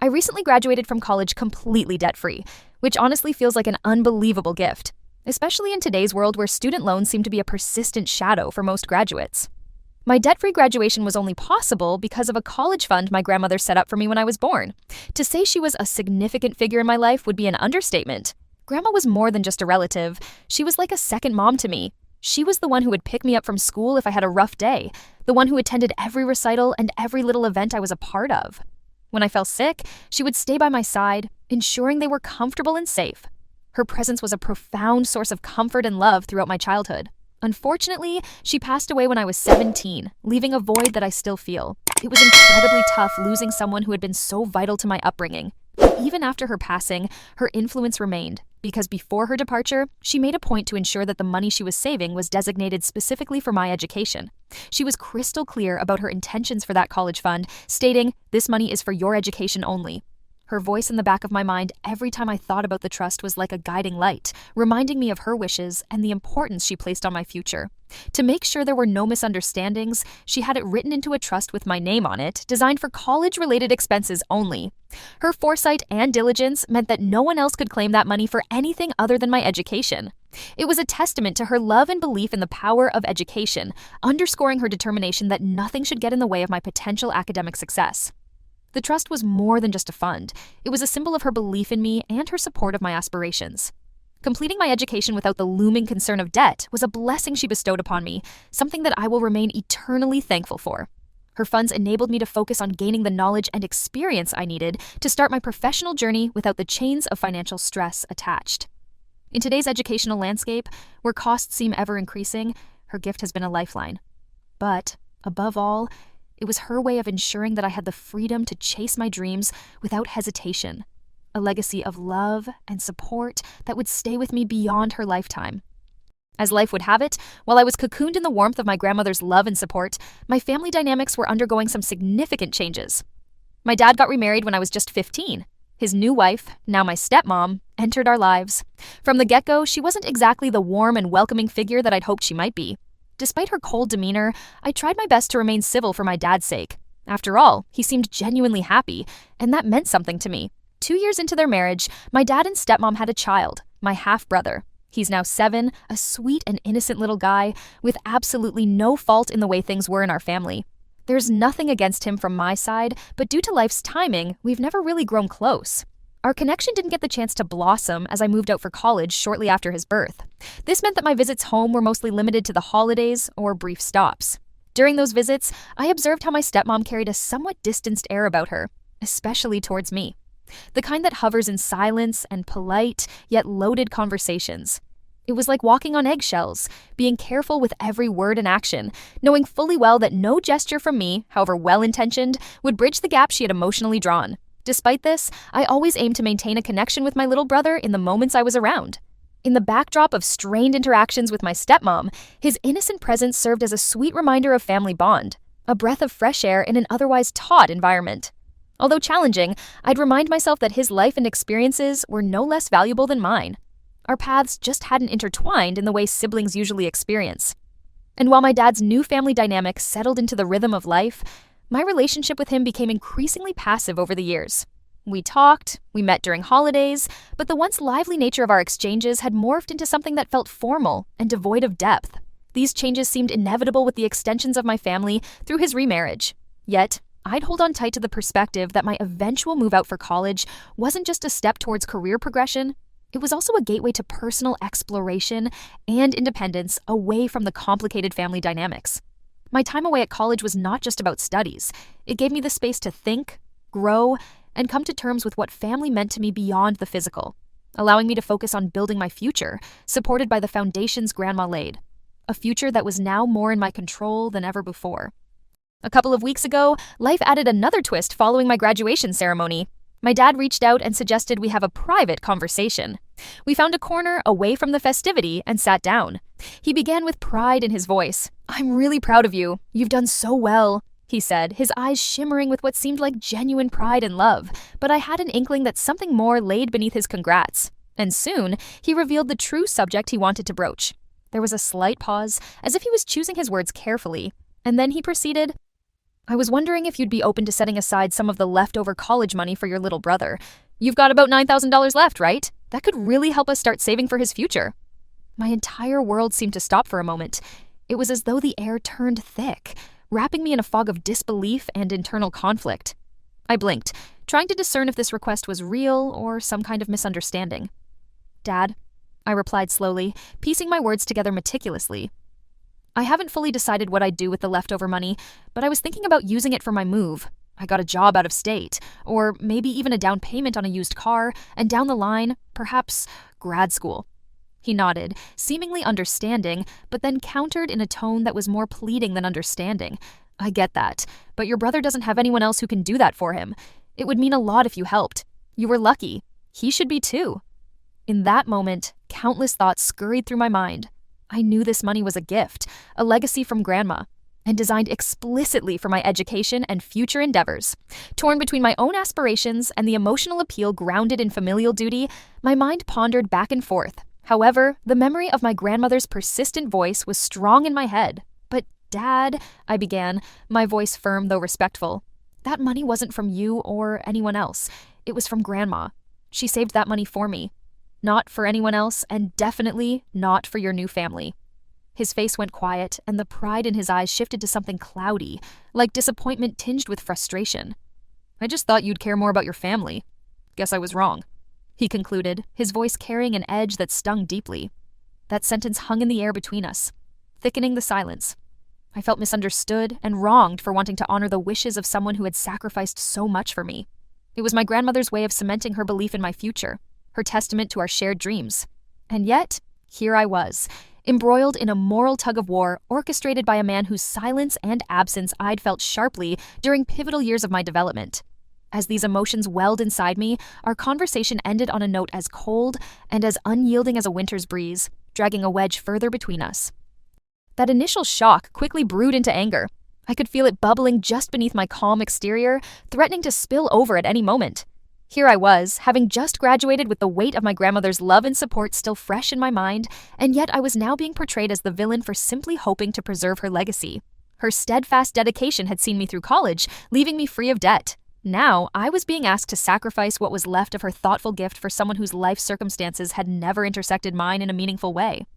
I recently graduated from college completely debt-free, which honestly feels like an unbelievable gift, especially in today's world where student loans seem to be a persistent shadow for most graduates. My debt-free graduation was only possible because of a college fund my grandmother set up for me when I was born. To say she was a significant figure in my life would be an understatement. Grandma was more than just a relative. She was like a second mom to me. She was the one who would pick me up from school if I had a rough day, the one who attended every recital and every little event I was a part of. When I fell sick, she would stay by my side, ensuring they were comfortable and safe. Her presence was a profound source of comfort and love throughout my childhood. Unfortunately, she passed away when I was 17, leaving a void that I still feel. It was incredibly tough losing someone who had been so vital to my upbringing. But even after her passing, her influence remained, because before her departure, she made a point to ensure that the money she was saving was designated specifically for my education. She was crystal clear about her intentions for that college fund, stating, "This money is for your education only." Her voice in the back of my mind every time I thought about the trust was like a guiding light, reminding me of her wishes and the importance she placed on my future. To make sure there were no misunderstandings, she had it written into a trust with my name on it, designed for college-related expenses only. Her foresight and diligence meant that no one else could claim that money for anything other than my education. It was a testament to her love and belief in the power of education, underscoring her determination that nothing should get in the way of my potential academic success. The trust was more than just a fund. It was a symbol of her belief in me and her support of my aspirations. Completing my education without the looming concern of debt was a blessing she bestowed upon me, something that I will remain eternally thankful for. Her funds enabled me to focus on gaining the knowledge and experience I needed to start my professional journey without the chains of financial stress attached. In today's educational landscape, where costs seem ever increasing, her gift has been a lifeline. But, above all, it was her way of ensuring that I had the freedom to chase my dreams without hesitation, a legacy of love and support that would stay with me beyond her lifetime. As life would have it, while I was cocooned in the warmth of my grandmother's love and support, my family dynamics were undergoing some significant changes. My dad got remarried when I was just 15. His new wife, now my stepmom, entered our lives. From the get-go, she wasn't exactly the warm and welcoming figure that I'd hoped she might be. Despite her cold demeanor, I tried my best to remain civil for my dad's sake. After all, he seemed genuinely happy, and that meant something to me. 2 years into their marriage, my dad and stepmom had a child, my half-brother. He's now 7, a sweet and innocent little guy with absolutely no fault in the way things were in our family. There's nothing against him from my side, but due to life's timing, we've never really grown close. Our connection didn't get the chance to blossom as I moved out for college shortly after his birth. This meant that my visits home were mostly limited to the holidays or brief stops. During those visits, I observed how my stepmom carried a somewhat distanced air about her, especially towards me. The kind that hovers in silence and polite, yet loaded conversations. It was like walking on eggshells, being careful with every word and action, knowing fully well that no gesture from me, however well-intentioned, would bridge the gap she had emotionally drawn. Despite this, I always aimed to maintain a connection with my little brother in the moments I was around. In the backdrop of strained interactions with my stepmom, his innocent presence served as a sweet reminder of family bond, a breath of fresh air in an otherwise taut environment. Although challenging, I'd remind myself that his life and experiences were no less valuable than mine. Our paths just hadn't intertwined in the way siblings usually experience. And while my dad's new family dynamic settled into the rhythm of life, my relationship with him became increasingly passive over the years. We talked, we met during holidays, but the once lively nature of our exchanges had morphed into something that felt formal and devoid of depth. These changes seemed inevitable with the extensions of my family through his remarriage. Yet, I'd hold on tight to the perspective that my eventual move out for college wasn't just a step towards career progression, it was also a gateway to personal exploration and independence away from the complicated family dynamics. My time away at college was not just about studies. It gave me the space to think, grow, and come to terms with what family meant to me beyond the physical, allowing me to focus on building my future, supported by the foundations Grandma laid. A future that was now more in my control than ever before. A couple of weeks ago, life added another twist following my graduation ceremony. My dad reached out and suggested we have a private conversation. We found a corner away from the festivity and sat down. He began with pride in his voice. "I'm really proud of you. You've done so well," he said, his eyes shimmering with what seemed like genuine pride and love, but I had an inkling that something more laid beneath his congrats. And soon, he revealed the true subject he wanted to broach. There was a slight pause, as if he was choosing his words carefully, and then he proceeded, I was wondering if you'd be open to setting aside some of the leftover college money for your little brother. You've got about $9,000 left, right? That could really help us start saving for his future." My entire world seemed to stop for a moment. It was as though the air turned thick, wrapping me in a fog of disbelief and internal conflict. I blinked, trying to discern if this request was real or some kind of misunderstanding. "Dad," I replied slowly, piecing my words together meticulously. "I haven't fully decided what I'd do with the leftover money, but I was thinking about using it for my move. I got a job out of state, or maybe even a down payment on a used car, and down the line, perhaps grad school." He nodded, seemingly understanding, but then countered in a tone that was more pleading than understanding. "I get that, but your brother doesn't have anyone else who can do that for him. It would mean a lot if you helped. You were lucky. He should be too." In that moment, countless thoughts scurried through my mind. I knew this money was a gift, a legacy from Grandma, and designed explicitly for my education and future endeavors. Torn between my own aspirations and the emotional appeal grounded in familial duty, my mind pondered back and forth. However, the memory of my grandmother's persistent voice was strong in my head. "But Dad," I began, my voice firm though respectful, "that money wasn't from you or anyone else. It was from Grandma. She saved that money for me. Not for anyone else, and definitely not for your new family." His face went quiet, and the pride in his eyes shifted to something cloudy, like disappointment tinged with frustration. "I just thought you'd care more about your family. Guess I was wrong," he concluded, his voice carrying an edge that stung deeply. That sentence hung in the air between us, thickening the silence. I felt misunderstood and wronged for wanting to honor the wishes of someone who had sacrificed so much for me. It was my grandmother's way of cementing her belief in my future, her testament to our shared dreams. And yet, here I was, embroiled in a moral tug-of-war orchestrated by a man whose silence and absence I'd felt sharply during pivotal years of my development. As these emotions welled inside me, our conversation ended on a note as cold and as unyielding as a winter's breeze, dragging a wedge further between us. That initial shock quickly brewed into anger. I could feel it bubbling just beneath my calm exterior, threatening to spill over at any moment. Here I was, having just graduated with the weight of my grandmother's love and support still fresh in my mind, and yet I was now being portrayed as the villain for simply hoping to preserve her legacy. Her steadfast dedication had seen me through college, leaving me free of debt. Now, I was being asked to sacrifice what was left of her thoughtful gift for someone whose life circumstances had never intersected mine in a meaningful way.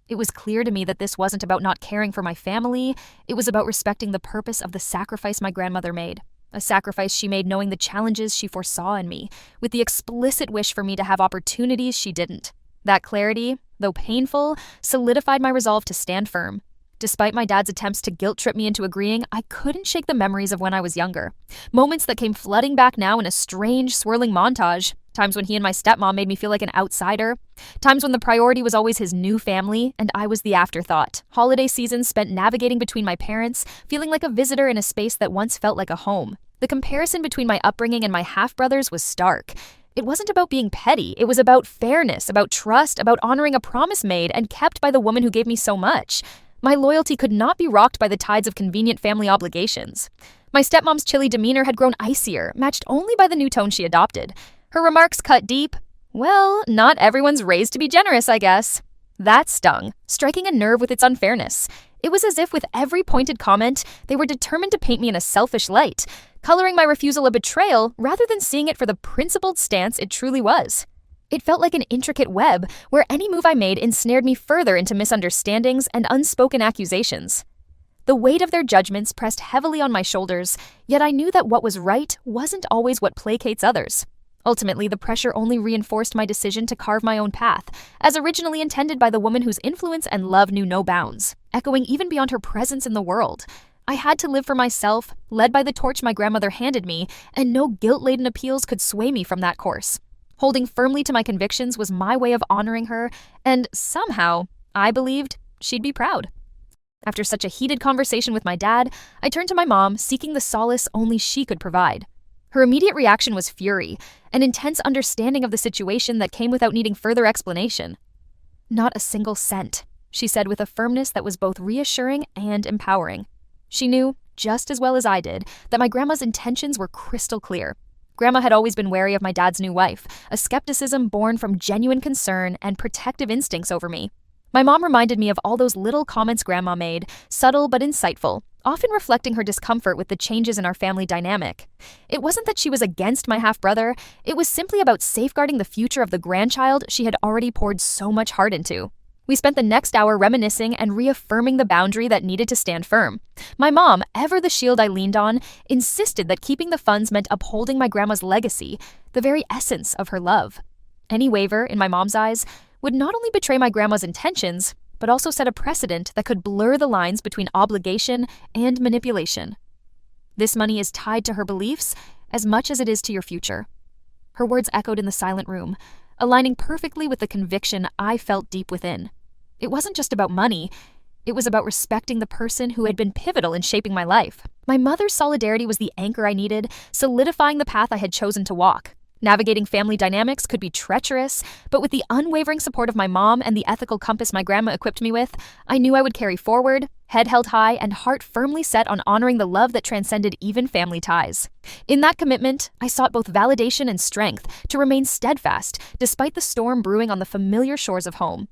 It was clear to me that this wasn't about not caring for my family, it was about respecting the purpose of the sacrifice my grandmother made. A sacrifice she made knowing the challenges she foresaw in me, with the explicit wish for me to have opportunities she didn't. That clarity, though painful, solidified my resolve to stand firm. Despite my dad's attempts to guilt-trip me into agreeing, I couldn't shake the memories of when I was younger. Moments that came flooding back now in a strange, swirling montage. Times when he and my stepmom made me feel like an outsider. Times when the priority was always his new family, and I was the afterthought. Holiday seasons spent navigating between my parents, feeling like a visitor in a space that once felt like a home. The comparison between my upbringing and my half-brothers was stark. It wasn't about being petty, it was about fairness, about trust, about honoring a promise made and kept by the woman who gave me so much. My loyalty could not be rocked by the tides of convenient family obligations. My stepmom's chilly demeanor had grown icier, matched only by the new tone she adopted. Her remarks cut deep. Well, not everyone's raised to be generous, I guess. That stung, striking a nerve with its unfairness. It was as if with every pointed comment, they were determined to paint me in a selfish light, coloring my refusal a betrayal rather than seeing it for the principled stance it truly was. It felt like an intricate web where any move I made ensnared me further into misunderstandings and unspoken accusations. The weight of their judgments pressed heavily on my shoulders, yet I knew that what was right wasn't always what placates others. Ultimately, the pressure only reinforced my decision to carve my own path, as originally intended by the woman whose influence and love knew no bounds, echoing even beyond her presence in the world. I had to live for myself, led by the torch my grandmother handed me, and no guilt-laden appeals could sway me from that course. Holding firmly to my convictions was my way of honoring her, and somehow, I believed, she'd be proud. After such a heated conversation with my dad, I turned to my mom, seeking the solace only she could provide. Her immediate reaction was fury, an intense understanding of the situation that came without needing further explanation. "Not a single cent," she said with a firmness that was both reassuring and empowering. She knew, just as well as I did, that my grandma's intentions were crystal clear. Grandma had always been wary of my dad's new wife, a skepticism born from genuine concern and protective instincts over me. My mom reminded me of all those little comments Grandma made, subtle but insightful, often reflecting her discomfort with the changes in our family dynamic. It wasn't that she was against my half-brother, it was simply about safeguarding the future of the grandchild she had already poured so much heart into. We spent the next hour reminiscing and reaffirming the boundary that needed to stand firm. My mom, ever the shield I leaned on, insisted that keeping the funds meant upholding my grandma's legacy, the very essence of her love. Any waiver, in my mom's eyes, would not only betray my grandma's intentions, but also set a precedent that could blur the lines between obligation and manipulation. This money is tied to her beliefs as much as it is to your future. Her words echoed in the silent room, aligning perfectly with the conviction I felt deep within. It wasn't just about money, it was about respecting the person who had been pivotal in shaping my life. My mother's solidarity was the anchor I needed, solidifying the path I had chosen to walk. Navigating family dynamics could be treacherous, but with the unwavering support of my mom and the ethical compass my grandma equipped me with, I knew I would carry forward, head held high and heart firmly set on honoring the love that transcended even family ties. In that commitment, I sought both validation and strength to remain steadfast despite the storm brewing on the familiar shores of home.